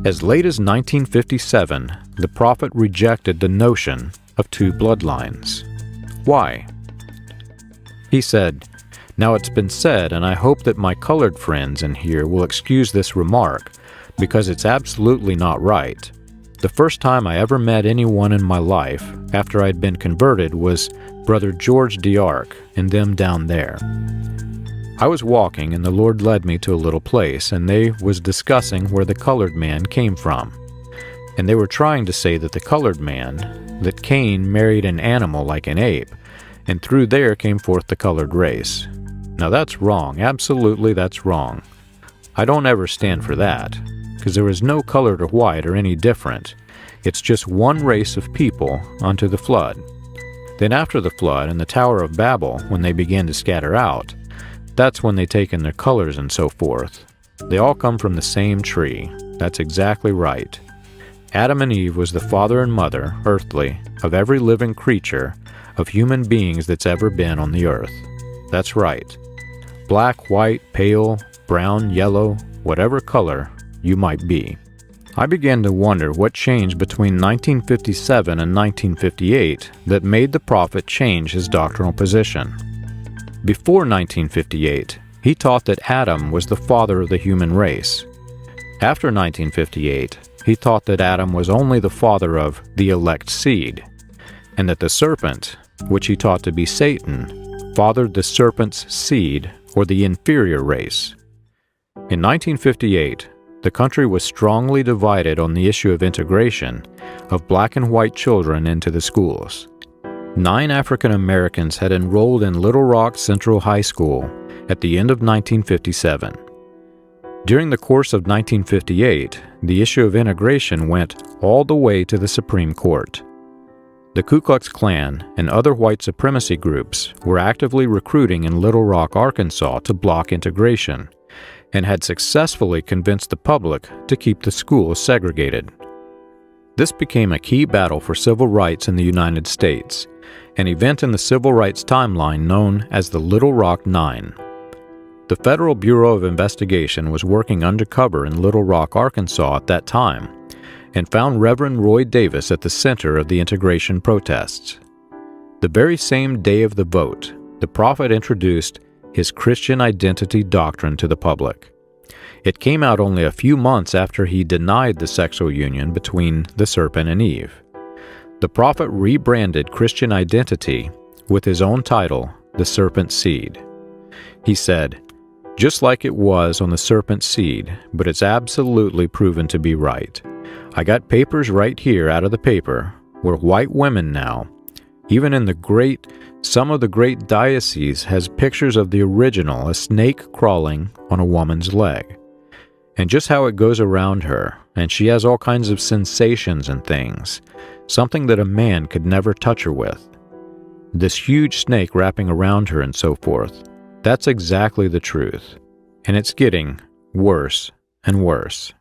As late as 1957, the prophet rejected the notion of two bloodlines. Why? He said, "Now it's been said, and I hope that my colored friends in here will excuse this remark, because it's absolutely not right. The first time I ever met anyone in my life after I'd been converted was Brother George d'Arc and them down there. I was walking and the Lord led me to a little place, and they was discussing where the colored man came from. And they were trying to say that the colored man, that Cain married an animal like an ape, and through there came forth the colored race. Now that's wrong, absolutely that's wrong. I don't ever stand for that, because there is no colored or white or any different. It's just one race of people unto the flood. Then after the flood and the Tower of Babel, when they began to scatter out, that's when they take in their colors and so forth. They all come from the same tree. That's exactly right. Adam and Eve was the father and mother, earthly, of every living creature, of human beings that's ever been on the earth. That's right. Black, white, pale, brown, yellow, whatever color you might be. I began to wonder what changed between 1957 and 1958 that made the prophet change his doctrinal position. Before 1958, he taught that Adam was the father of the human race. After 1958, he taught that Adam was only the father of the elect seed, and that the serpent, which he taught to be Satan, fathered the serpent's seed, or the inferior race. In 1958, the country was strongly divided on the issue of integration of black and white children into the schools. 9 African Americans had enrolled in Little Rock Central High School at the end of 1957. During the course of 1958, the issue of integration went all the way to the Supreme Court. The Ku Klux Klan and other white supremacy groups were actively recruiting in Little Rock, Arkansas to block integration, and had successfully convinced the public to keep the schools segregated. This became a key battle for civil rights in the United States, an event in the civil rights timeline known as the Little Rock Nine. The Federal Bureau of Investigation was working undercover in Little Rock, Arkansas at that time, and found Reverend Roy Davis at the center of the integration protests. The very same day of the vote, the prophet introduced his Christian identity doctrine to the public. It came out only a few months after he denied the sexual union between the serpent and Eve. The prophet rebranded Christian identity with his own title, The Serpent's Seed. He said, "Just like it was on the serpent's seed, but it's absolutely proven to be right. I got papers right here out of the paper where white women now, even in some of the great dioceses has pictures of the original, a snake crawling on a woman's leg. And just how it goes around her, and she has all kinds of sensations and things, something that a man could never touch her with. This huge snake wrapping around her and so forth. That's exactly the truth. And it's getting worse and worse."